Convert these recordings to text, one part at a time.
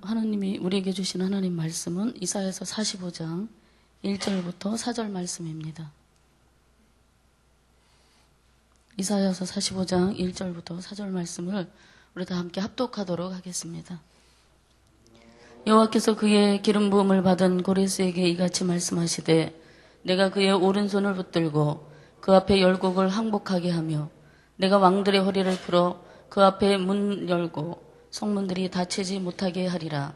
하나님이 우리에게 주신 하나님 말씀은 이사야서 45장 1절부터 4절 말씀입니다. 이사야서 45장 1절부터 4절 말씀을 우리 다 함께 합독하도록 하겠습니다. 여호와께서 그의 기름 부음을 받은 고레스에게 이같이 말씀하시되 내가 그의 오른손을 붙들고 그 앞에 열국을 항복하게 하며 내가 왕들의 허리를 풀어 그 앞에 문 열고 성문들이 닫히지 못하게 하리라.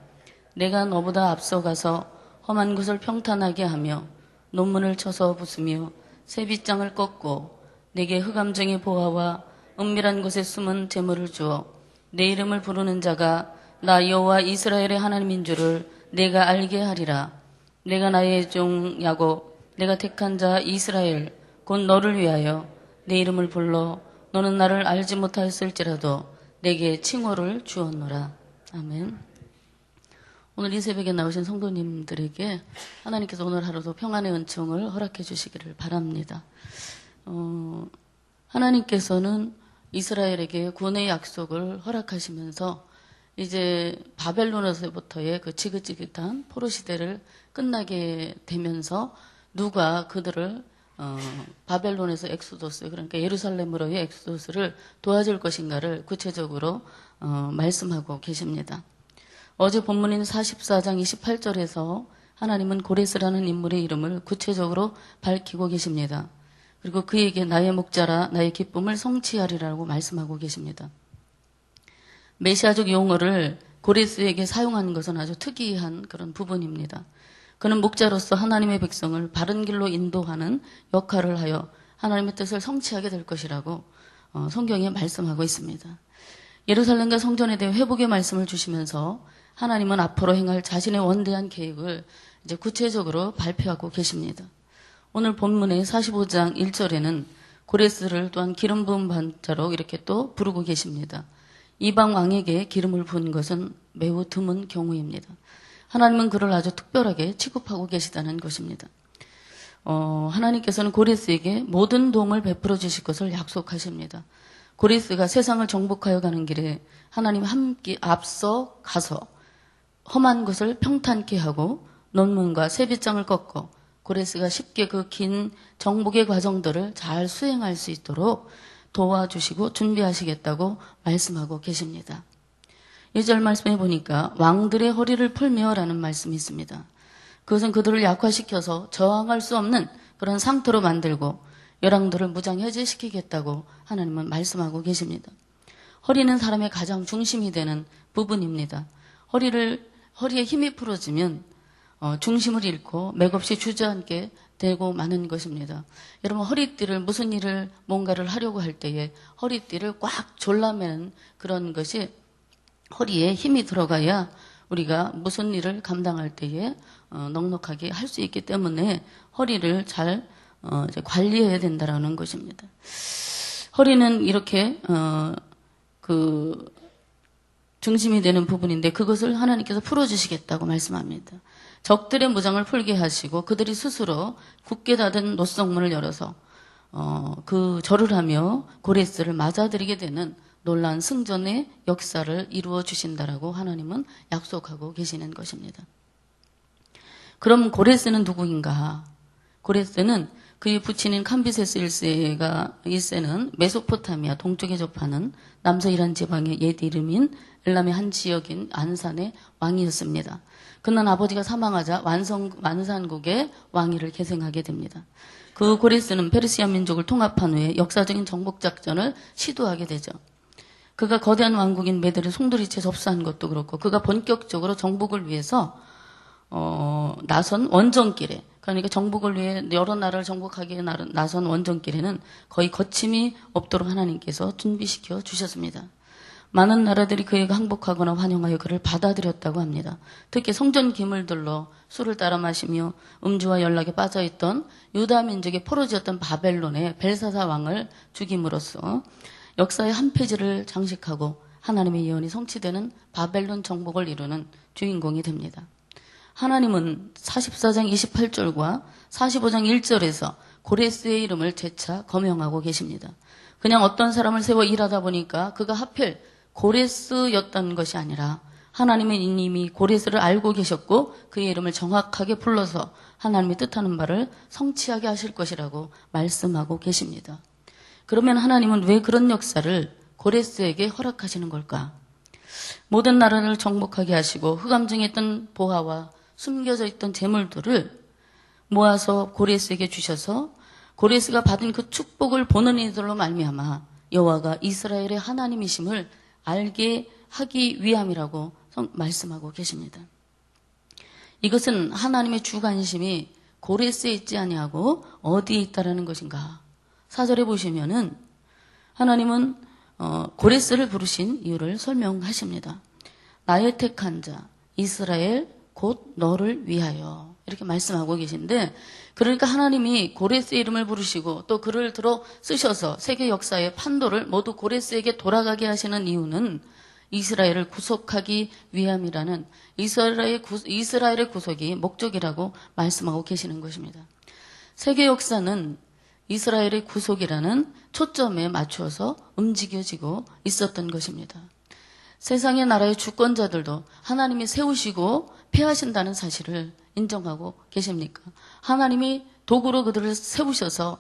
내가 너보다 앞서가서 험한 곳을 평탄하게 하며 논문을 쳐서 부수며 새 빗장을 꺾고 내게 흑암쟁이 보화와 은밀한 곳에 숨은 재물을 주어 내 이름을 부르는 자가 나 여호와 이스라엘의 하나님인 줄을 내가 알게 하리라. 내가 나의 종 야곱 내가 택한 자 이스라엘 곧 너를 위하여 내 이름을 불러 너는 나를 알지 못하였을지라도 내게 칭호를 주었노라. 아멘. 오늘 이 새벽에 나오신 성도님들에게 하나님께서 오늘 하루도 평안의 은총을 허락해 주시기를 바랍니다. 하나님께서는 이스라엘에게 구원의 약속을 허락하시면서 이제 바벨론에서부터의 그 지긋지긋한 포로 시대를 끝나게 되면서 누가 그들을 바벨론에서 엑소더스, 그러니까 예루살렘으로의 엑소더스를 도와줄 것인가를 구체적으로 말씀하고 계십니다. 어제 본문인 44장 28절에서 하나님은 고레스라는 인물의 이름을 구체적으로 밝히고 계십니다. 그리고 그에게 나의 목자라 나의 기쁨을 성취하리라고 말씀하고 계십니다. 메시아적 용어를 고레스에게 사용한 것은 아주 특이한 그런 부분입니다. 그는 목자로서 하나님의 백성을 바른 길로 인도하는 역할을 하여 하나님의 뜻을 성취하게 될 것이라고 성경에 말씀하고 있습니다. 예루살렘과 성전에 대해 회복의 말씀을 주시면서 하나님은 앞으로 행할 자신의 원대한 계획을 이제 구체적으로 발표하고 계십니다. 오늘 본문의 45장 1절에는 고레스를 또한 기름 부은 반자로 이렇게 또 부르고 계십니다. 이방 왕에게 기름을 부은 것은 매우 드문 경우입니다. 하나님은 그를 아주 특별하게 취급하고 계시다는 것입니다. 하나님께서는 고레스에게 모든 도움을 베풀어 주실 것을 약속하십니다. 고레스가 세상을 정복하여 가는 길에 하나님 함께 앞서 가서 험한 것을 평탄케 하고 논문과 새빗장을 꺾어 고레스가 쉽게 그 긴 정복의 과정들을 잘 수행할 수 있도록 도와주시고 준비하시겠다고 말씀하고 계십니다. 2절 말씀해 보니까 왕들의 허리를 풀며 라는 말씀이 있습니다. 그것은 그들을 약화시켜서 저항할 수 없는 그런 상태로 만들고 열왕들을 무장해제시키겠다고 하나님은 말씀하고 계십니다. 허리는 사람의 가장 중심이 되는 부분입니다. 허리에 힘이 풀어지면 중심을 잃고 맥없이 주저앉게 되고 마는 것입니다. 여러분 허리띠를 무슨 일을 뭔가를 하려고 할 때에 허리띠를 꽉 졸라매는 그런 것이 허리에 힘이 들어가야 우리가 무슨 일을 감당할 때에 넉넉하게 할 수 있기 때문에 허리를 잘 관리해야 된다라는 것입니다. 허리는 이렇게 중심이 되는 부분인데 그것을 하나님께서 풀어주시겠다고 말씀합니다. 적들의 무장을 풀게 하시고 그들이 스스로 굳게 닫은 노성문을 열어서 그 절을 하며 고레스를 맞아들이게 되는 놀라운 승전의 역사를 이루어 주신다라고 하나님은 약속하고 계시는 것입니다. 그럼 고레스는 누구인가? 고레스는 그의 부친인 캄비세스 1세는 메소포타미아 동쪽에 접하는 남서이란 지방의 옛 이름인 엘람의 한 지역인 안산의 왕이었습니다. 그는 아버지가 사망하자 완산국의 왕위를 계승하게 됩니다. 그 고레스는 페르시아 민족을 통합한 후에 역사적인 정복작전을 시도하게 되죠. 그가 거대한 왕국인 메드를 송두리째 접수한 것도 그렇고 그가 본격적으로 정복을 위해서 나선 원정길에 그러니까 정복을 위해 여러 나라를 정복하기에 나선 원정길에는 거의 거침이 없도록 하나님께서 준비시켜 주셨습니다. 많은 나라들이 그에게 항복하거나 환영하여 그를 받아들였다고 합니다. 특히 성전 기물들로 술을 따라 마시며 음주와 연락에 빠져있던 유다 민족의 포로지였던 바벨론의 벨사사 왕을 죽임으로써 역사의 한 페이지를 장식하고 하나님의 예언이 성취되는 바벨론 정복을 이루는 주인공이 됩니다. 하나님은 44장 28절과 45장 1절에서 고레스의 이름을 재차 거명하고 계십니다. 그냥 어떤 사람을 세워 일하다 보니까 그가 하필 고레스였던 것이 아니라 하나님은 이미 고레스를 알고 계셨고 그의 이름을 정확하게 불러서 하나님이 뜻하는 바를 성취하게 하실 것이라고 말씀하고 계십니다. 그러면 하나님은 왜 그런 역사를 고레스에게 허락하시는 걸까? 모든 나라를 정복하게 하시고 흑암중에 있던 보화와 숨겨져 있던 재물들을 모아서 고레스에게 주셔서 고레스가 받은 그 축복을 보는 이들로 말미암아 여호와가 이스라엘의 하나님이심을 알게 하기 위함이라고 말씀하고 계십니다. 이것은 하나님의 주관심이 고레스에 있지 아니하고 어디에 있다라는 것인가? 4절에 보시면은 하나님은 고레스를 부르신 이유를 설명하십니다. 나의 택한 자 이스라엘 곧 너를 위하여 이렇게 말씀하고 계신데, 그러니까 하나님이 고레스의 이름을 부르시고 또 그를 들어 쓰셔서 세계 역사의 판도를 모두 고레스에게 돌아가게 하시는 이유는 이스라엘을 구속하기 위함이라는 이스라엘의 구속이 목적이라고 말씀하고 계시는 것입니다. 세계 역사는 이스라엘의 구속이라는 초점에 맞추어서 움직여지고 있었던 것입니다. 세상의 나라의 주권자들도 하나님이 세우시고 폐하신다는 사실을 인정하고 계십니까? 하나님이 도구로 그들을 세우셔서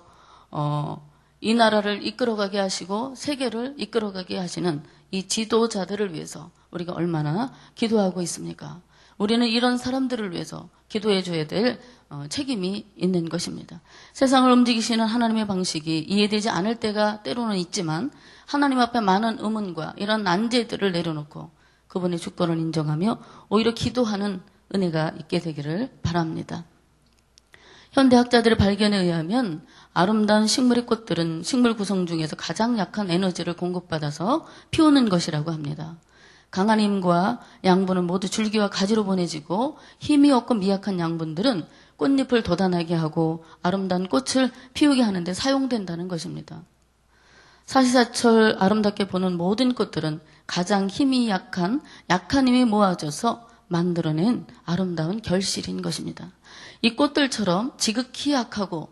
이 나라를 이끌어가게 하시고 세계를 이끌어가게 하시는 이 지도자들을 위해서 우리가 얼마나 기도하고 있습니까? 우리는 이런 사람들을 위해서 기도해 줘야 될 책임이 있는 것입니다. 세상을 움직이시는 하나님의 방식이 이해되지 않을 때가 때로는 있지만 하나님 앞에 많은 의문과 이런 난제들을 내려놓고 그분의 주권을 인정하며 오히려 기도하는 은혜가 있게 되기를 바랍니다. 현대학자들의 발견에 의하면 아름다운 식물의 꽃들은 식물 구성 중에서 가장 약한 에너지를 공급받아서 피우는 것이라고 합니다. 강한 힘과 양분은 모두 줄기와 가지로 보내지고 힘이 없고 미약한 양분들은 꽃잎을 돋아나게 하고 아름다운 꽃을 피우게 하는데 사용된다는 것입니다. 사시사철 아름답게 보는 모든 꽃들은 가장 힘이 약한 힘이 모아져서 만들어낸 아름다운 결실인 것입니다. 이 꽃들처럼 지극히 약하고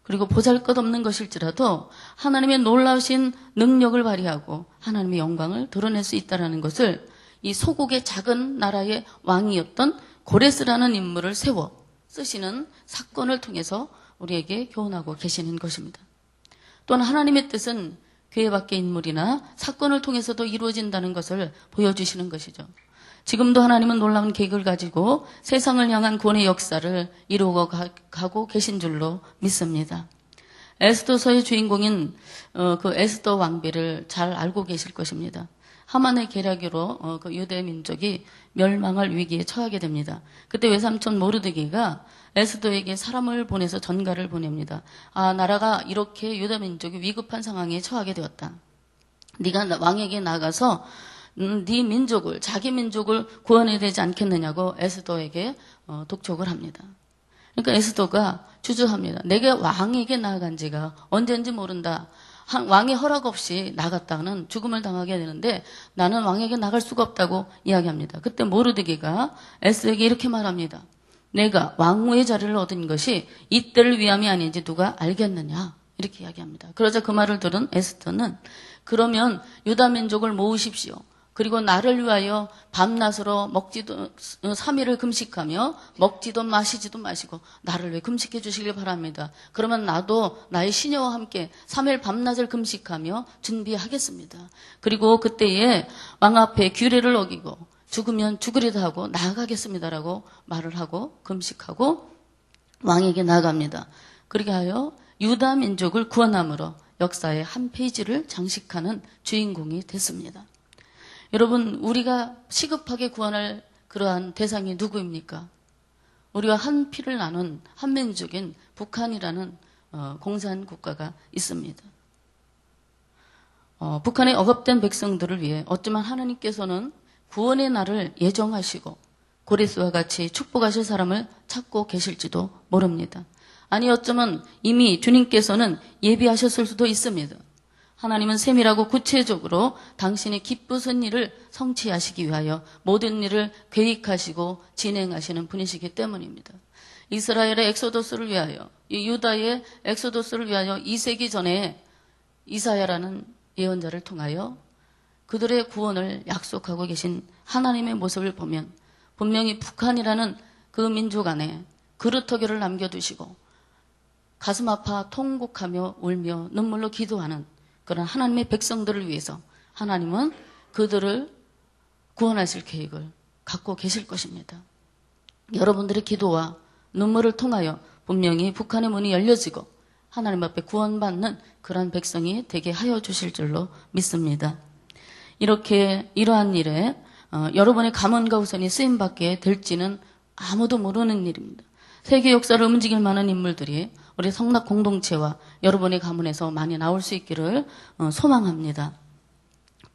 그리고 보잘것없는 것일지라도 하나님의 놀라우신 능력을 발휘하고 하나님의 영광을 드러낼 수 있다는 것을 이 소국의 작은 나라의 왕이었던 고레스라는 인물을 세워 쓰시는 사건을 통해서 우리에게 교훈하고 계시는 것입니다. 또한 하나님의 뜻은 교회 밖의 인물이나 사건을 통해서도 이루어진다는 것을 보여주시는 것이죠. 지금도 하나님은 놀라운 계획을 가지고 세상을 향한 구원의 역사를 이루어 가고 계신 줄로 믿습니다. 에스더서의 주인공인 그 에스더 왕비를 잘 알고 계실 것입니다. 하만의 계략으로 그 유대 민족이 멸망할 위기에 처하게 됩니다. 그때 외삼촌 모르드게가 에스더에게 사람을 보내서 전가를 보냅니다. 나라가 이렇게 유대 민족이 위급한 상황에 처하게 되었다. 네가 왕에게 나가서 네 민족을, 자기 민족을 구원해야 되지 않겠느냐고 에스더에게 독촉을 합니다. 그러니까 에스더가 주저합니다. 내가 왕에게 나아간 지가 언제인지 모른다. 왕의 허락 없이 나갔다가는 죽음을 당하게 되는데 나는 왕에게 나갈 수가 없다고 이야기합니다. 그때 모르드게가 에스더에게 이렇게 말합니다. 내가 왕후의 자리를 얻은 것이 이때를 위함이 아닌지 누가 알겠느냐. 이렇게 이야기합니다. 그러자 그 말을 들은 에스더는 그러면 유다 민족을 모으십시오. 그리고 나를 위하여 밤낮으로 3일을 금식하며 먹지도 마시지도 마시고 나를 왜 금식해 주시길 바랍니다. 그러면 나도 나의 시녀와 함께 3일 밤낮을 금식하며 준비하겠습니다. 그리고 그때에 왕 앞에 규례를 어기고 죽으면 죽으리다 하고 나아가겠습니다라고 말을 하고 금식하고 왕에게 나아갑니다. 그렇게 하여 유다 민족을 구원함으로 역사의 한 페이지를 장식하는 주인공이 됐습니다. 여러분, 우리가 시급하게 구원할 그러한 대상이 누구입니까? 우리와 한 피를 나눈 한민족인 북한이라는 공산 국가가 있습니다. 북한의 억압된 백성들을 위해 어쩌면 하나님께서는 구원의 날을 예정하시고 고레스와 같이 축복하실 사람을 찾고 계실지도 모릅니다. 아니 어쩌면 이미 주님께서는 예비하셨을 수도 있습니다. 하나님은 세밀하고 구체적으로 당신의 기쁘신 일을 성취하시기 위하여 모든 일을 계획하시고 진행하시는 분이시기 때문입니다. 이스라엘의 엑소더스를 위하여, 유다의 엑소더스를 위하여 2세기 전에 이사야라는 예언자를 통하여 그들의 구원을 약속하고 계신 하나님의 모습을 보면 분명히 북한이라는 그 민족 안에 그루터기를 남겨두시고 가슴 아파 통곡하며 울며 눈물로 기도하는 그런 하나님의 백성들을 위해서 하나님은 그들을 구원하실 계획을 갖고 계실 것입니다. 여러분들의 기도와 눈물을 통하여 분명히 북한의 문이 열려지고 하나님 앞에 구원받는 그런 백성이 되게 하여 주실 줄로 믿습니다. 이렇게 이러한 일에 여러분의 가문과 후손이 쓰임받게 될지는 아무도 모르는 일입니다. 세계 역사를 움직일 만한 인물들이 우리 성락 공동체와 여러분의 가문에서 많이 나올 수 있기를 소망합니다.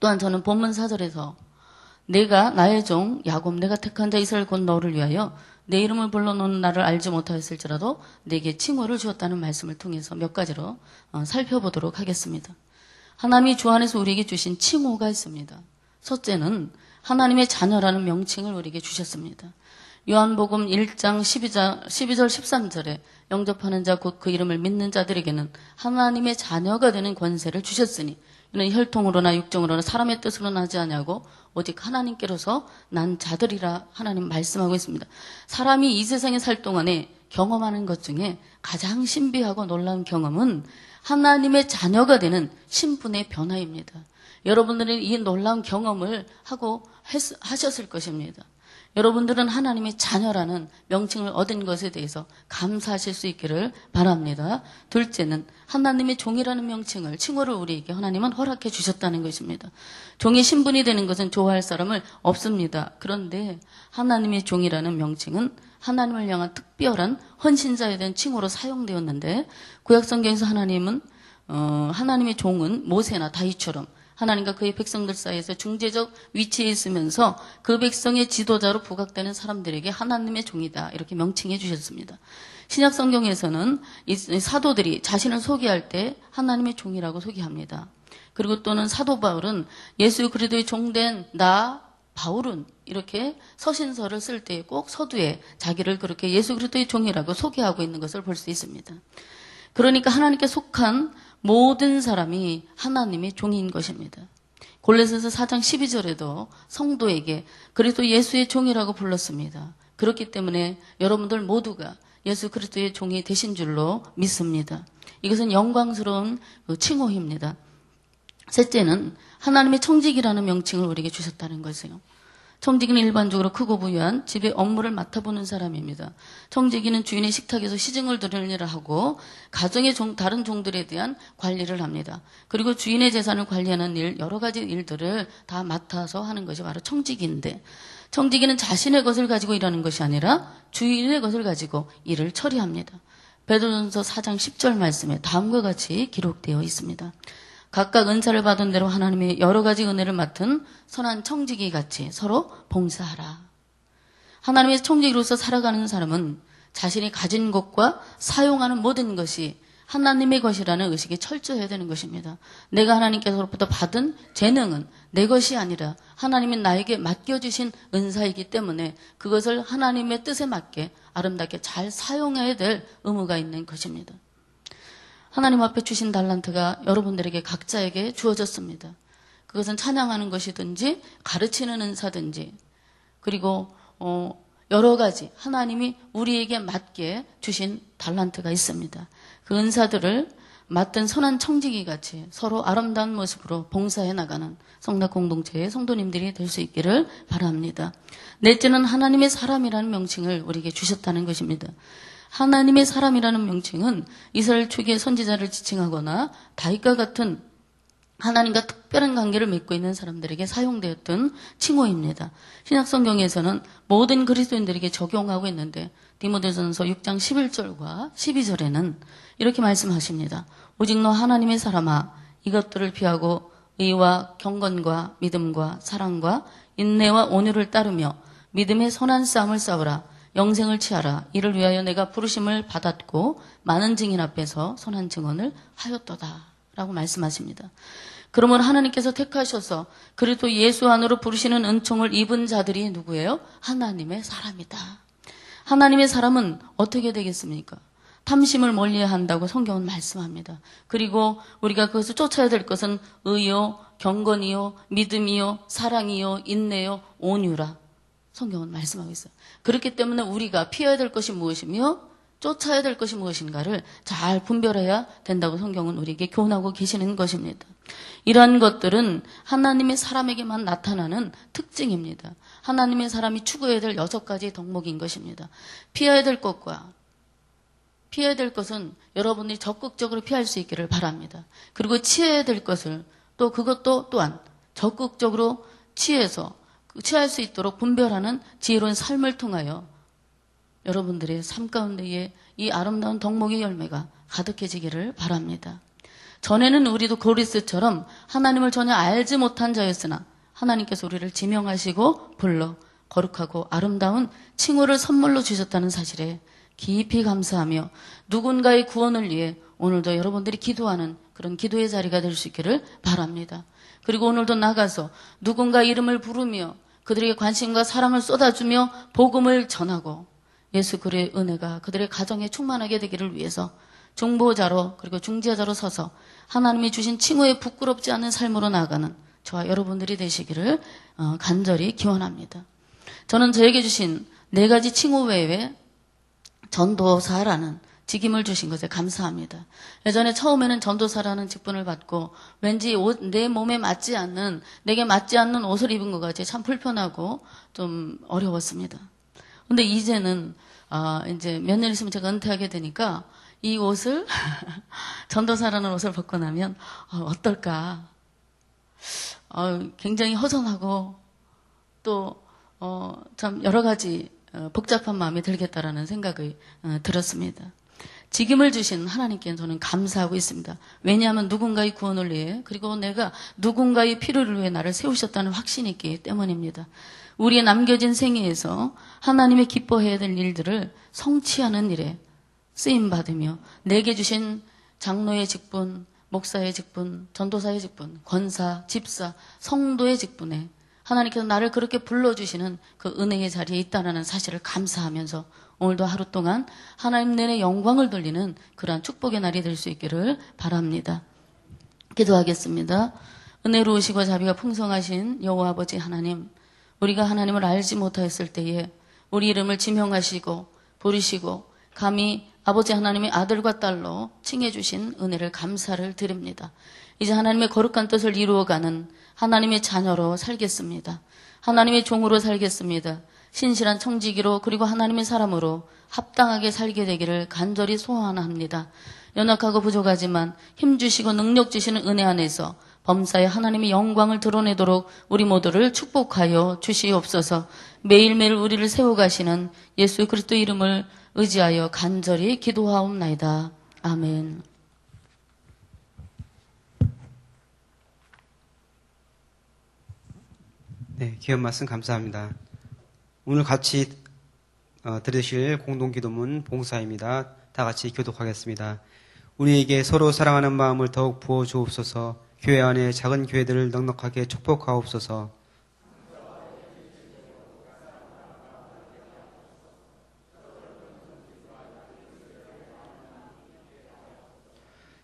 또한 저는 본문 4절에서 내가 나의 종 야곱 내가 택한 자 이스라엘 곧 너를 위하여 내 이름을 불러놓은 나를 알지 못하였을지라도 내게 칭호를 주었다는 말씀을 통해서 몇 가지로 살펴보도록 하겠습니다. 하나님이 주 안에서 우리에게 주신 칭호가 있습니다. 첫째는 하나님의 자녀라는 명칭을 우리에게 주셨습니다. 요한복음 1장 12절 13절에 영접하는 자 곧 그 이름을 믿는 자들에게는 하나님의 자녀가 되는 권세를 주셨으니 이는 혈통으로나 육정으로나 사람의 뜻으로 나지 아니하고 오직 하나님께로서 난 자들이라 하나님 말씀하고 있습니다. 사람이 이 세상에 살 동안에 경험하는 것 중에 가장 신비하고 놀라운 경험은 하나님의 자녀가 되는 신분의 변화입니다. 여러분들은 이 놀라운 경험을 하셨을 것입니다. 여러분들은 하나님의 자녀라는 명칭을 얻은 것에 대해서 감사하실 수 있기를 바랍니다. 둘째는 하나님의 종이라는 명칭을, 칭호를 우리에게 하나님은 허락해 주셨다는 것입니다. 종의 신분이 되는 것은 좋아할 사람을 없습니다. 그런데 하나님의 종이라는 명칭은 하나님을 향한 특별한 헌신자에 대한 칭호로 사용되었는데 구약성경에서 하나님은 하나님의 종은 모세나 다윗처럼 하나님과 그의 백성들 사이에서 중재적 위치에 있으면서 그 백성의 지도자로 부각되는 사람들에게 하나님의 종이다 이렇게 명칭해 주셨습니다. 신약 성경에서는 이 사도들이 자신을 소개할 때 하나님의 종이라고 소개합니다. 그리고 또는 사도 바울은 예수 그리스도의 종된 나 바울은 이렇게 서신서를 쓸 때 꼭 서두에 자기를 그렇게 예수 그리스도의 종이라고 소개하고 있는 것을 볼 수 있습니다. 그러니까 하나님께 속한 모든 사람이 하나님의 종인 것입니다. 골로새서 4장 12절에도 성도에게 그리스도 예수의 종이라고 불렀습니다. 그렇기 때문에 여러분들 모두가 예수 그리스도의 종이 되신 줄로 믿습니다. 이것은 영광스러운 칭호입니다. 셋째는 하나님의 청직이라는 명칭을 우리에게 주셨다는 것이에요. 청지기는 일반적으로 크고 부유한 집의 업무를 맡아보는 사람입니다. 청지기는 주인의 식탁에서 시중을 드리는 일을 하고 가정의 다른 종들에 대한 관리를 합니다. 그리고 주인의 재산을 관리하는 일, 여러 가지 일들을 다 맡아서 하는 것이 바로 청지기인데 청지기는 자신의 것을 가지고 일하는 것이 아니라 주인의 것을 가지고 일을 처리합니다. 베드로전서 4장 10절 말씀에 다음과 같이 기록되어 있습니다. 각각 은사를 받은 대로 하나님의 여러 가지 은혜를 맡은 선한 청지기 같이 서로 봉사하라. 하나님의 청지기로서 살아가는 사람은 자신이 가진 것과 사용하는 모든 것이 하나님의 것이라는 의식이 철저해야 되는 것입니다. 내가 하나님께서로부터 받은 재능은 내 것이 아니라 하나님이 나에게 맡겨주신 은사이기 때문에 그것을 하나님의 뜻에 맞게 아름답게 잘 사용해야 될 의무가 있는 것입니다. 하나님 앞에 주신 달란트가 여러분들에게 각자에게 주어졌습니다. 그것은 찬양하는 것이든지 가르치는 은사든지 그리고 여러 가지 하나님이 우리에게 맞게 주신 달란트가 있습니다. 그 은사들을 맡은 선한 청지기 같이 서로 아름다운 모습으로 봉사해 나가는 성락 공동체의 성도님들이 될 수 있기를 바랍니다. 넷째는 하나님의 사람이라는 명칭을 우리에게 주셨다는 것입니다. 하나님의 사람이라는 명칭은 이스라엘 초기의 선지자를 지칭하거나 다윗과 같은 하나님과 특별한 관계를 맺고 있는 사람들에게 사용되었던 칭호입니다. 신약성경에서는 모든 그리스도인들에게 적용하고 있는데 디모데전서 6장 11절과 12절에는 이렇게 말씀하십니다. 오직 너 하나님의 사람아 이것들을 피하고 의와 경건과 믿음과 사랑과 인내와 온유를 따르며 믿음의 선한 싸움을 싸우라. 영생을 취하라. 이를 위하여 내가 부르심을 받았고 많은 증인 앞에서 선한 증언을 하였도다. 라고 말씀하십니다. 그러면 하나님께서 택하셔서 그리스도 예수 안으로 부르시는 은총을 입은 자들이 누구예요? 하나님의 사람이다. 하나님의 사람은 어떻게 되겠습니까? 탐심을 멀리해야 한다고 성경은 말씀합니다. 그리고 우리가 그것을 쫓아야 될 것은 의요, 경건이요, 믿음이요, 사랑이요, 인내요, 온유라. 성경은 말씀하고 있어요. 그렇기 때문에 우리가 피해야 될 것이 무엇이며 쫓아야 될 것이 무엇인가를 잘 분별해야 된다고 성경은 우리에게 교훈하고 계시는 것입니다. 이러한 것들은 하나님의 사람에게만 나타나는 특징입니다. 하나님의 사람이 추구해야 될 6가지 덕목인 것입니다. 피해야 될 것과 피해야 될 것은 여러분들이 적극적으로 피할 수 있기를 바랍니다. 그리고 취해야 될 것을 또 그것도 또한 적극적으로 취할 수 있도록 분별하는 지혜로운 삶을 통하여 여러분들의 삶 가운데에 이 아름다운 덕목의 열매가 가득해지기를 바랍니다. 전에는 우리도 고리스처럼 하나님을 전혀 알지 못한 자였으나 하나님께서 우리를 지명하시고 불러 거룩하고 아름다운 칭호를 선물로 주셨다는 사실에 깊이 감사하며 누군가의 구원을 위해 오늘도 여러분들이 기도하는 그런 기도의 자리가 될 수 있기를 바랍니다. 그리고 오늘도 나가서 누군가 이름을 부르며 그들에게 관심과 사랑을 쏟아주며 복음을 전하고 예수 그리스도의 은혜가 그들의 가정에 충만하게 되기를 위해서 중보자로 그리고 중재자로 서서 하나님이 주신 칭호에 부끄럽지 않은 삶으로 나아가는 저와 여러분들이 되시기를 간절히 기원합니다. 저는 저에게 주신 4가지 칭호 외에 전도사라는 직임을 주신 것에 감사합니다. 예전에 처음에는 전도사라는 직분을 받고 왠지 내 몸에 맞지 않는, 내게 맞지 않는 옷을 입은 것 같이 참 불편하고 좀 어려웠습니다. 근데 이제는 이제 몇 년 있으면 제가 은퇴하게 되니까 이 옷을 전도사라는 옷을 벗고 나면 어떨까? 굉장히 허전하고 또 참 여러 가지 복잡한 마음이 들겠다라는 생각이 들었습니다. 직임을 주신 하나님께 저는 감사하고 있습니다. 왜냐하면 누군가의 구원을 위해 그리고 내가 누군가의 필요를 위해 나를 세우셨다는 확신이 있기 때문입니다. 우리의 남겨진 생애에서 하나님의 기뻐해야 될 일들을 성취하는 일에 쓰임받으며 내게 주신 장로의 직분, 목사의 직분, 전도사의 직분, 권사, 집사, 성도의 직분에 하나님께서 나를 그렇게 불러주시는 그 은혜의 자리에 있다는 사실을 감사하면서 오늘도 하루 동안 하나님 내내 영광을 돌리는 그러한 축복의 날이 될 수 있기를 바랍니다. 기도하겠습니다. 은혜로우시고 자비가 풍성하신 여호와 아버지 하나님, 우리가 하나님을 알지 못하였을 때에 우리 이름을 지명하시고 부르시고 감히 아버지 하나님의 아들과 딸로 칭해주신 은혜를 감사를 드립니다. 이제 하나님의 거룩한 뜻을 이루어가는 하나님의 자녀로 살겠습니다. 하나님의 종으로 살겠습니다. 신실한 청지기로 그리고 하나님의 사람으로 합당하게 살게 되기를 간절히 소원합니다. 연약하고 부족하지만 힘주시고 능력 주시는 은혜 안에서 범사에 하나님의 영광을 드러내도록 우리 모두를 축복하여 주시옵소서. 매일매일 우리를 세워가시는 예수 그리스도 이름을 의지하여 간절히 기도하옵나이다. 아멘. 네, 귀한 말씀 감사합니다. 오늘 같이 들으실 공동기도문 봉사입니다. 다 같이 교독하겠습니다. 우리에게 서로 사랑하는 마음을 더욱 부어주옵소서. 교회 안에 작은 교회들을 넉넉하게 축복하옵소서.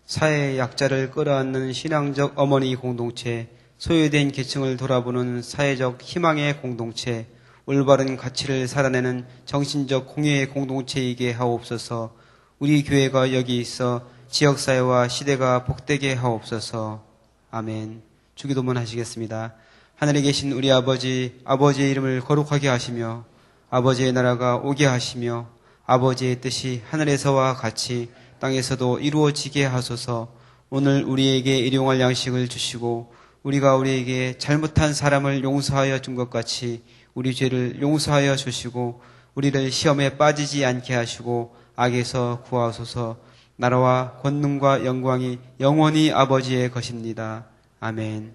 사회의 약자를 끌어안는 신앙적 어머니 공동체, 소외된 계층을 돌아보는 사회적 희망의 공동체, 올바른 가치를 살아내는 정신적 공예의 공동체이게 하옵소서. 우리 교회가 여기 있어 지역사회와 시대가 복되게 하옵소서. 아멘. 주기도문 하시겠습니다. 하늘에 계신 우리 아버지, 아버지의 이름을 거룩하게 하시며 아버지의 나라가 오게 하시며 아버지의 뜻이 하늘에서와 같이 땅에서도 이루어지게 하소서. 오늘 우리에게 일용할 양식을 주시고 우리가 우리에게 잘못한 사람을 용서하여 준 것 같이 우리 죄를 용서하여 주시고 우리를 시험에 빠지지 않게 하시고 악에서 구하소서. 나라와 권능과 영광이 영원히 아버지의 것입니다. 아멘.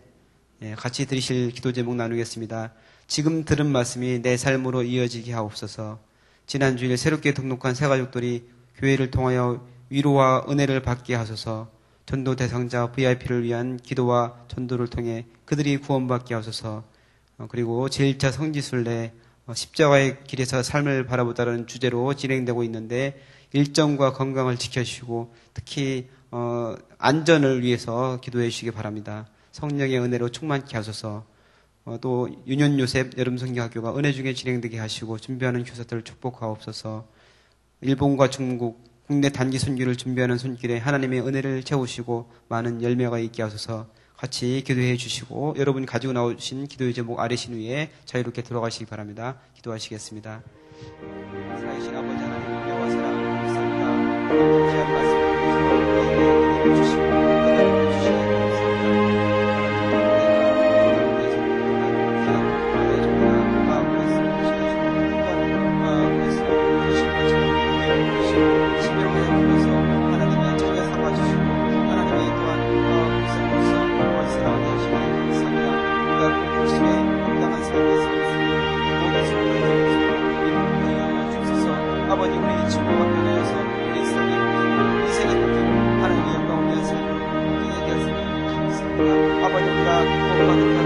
같이 들으실 기도 제목 나누겠습니다. 지금 들은 말씀이 내 삶으로 이어지게 하옵소서. 지난 주일 새롭게 등록한 새가족들이 교회를 통하여 위로와 은혜를 받게 하소서. 전도 대상자 VIP를 위한 기도와 전도를 통해 그들이 구원받게 하소서. 그리고 제1차 성지순례 십자가의 길에서 삶을 바라보다는 주제로 진행되고 있는데 일정과 건강을 지켜주시고 특히 안전을 위해서 기도해 주시기 바랍니다. 성령의 은혜로 충만케 하소서. 또 유년 요셉 여름 성경학교가 은혜 중에 진행되게 하시고 준비하는 교사들을 축복하옵소서. 일본과 중국 국내 단기 선교를 준비하는 손길에 하나님의 은혜를 채우시고 많은 열매가 있게 하소서. 같이 기도해 주시고 여러분 가지고 나오신 기도의 제목 아래신 위에 자유롭게 들어가시기 바랍니다. 기도하시겠습니다. 살아계신 아버지 하나님 은혜와 사랑 감사합니다. 귀한 말씀을 통해서 은혜를 주시고 은혜를 주시니 아버지 우리 친구가 변하여서 우리 인생의 하나님의 영광을 위한 삶을 하게 되었으면 좋겠습니다. 아버지 우리가 구원받은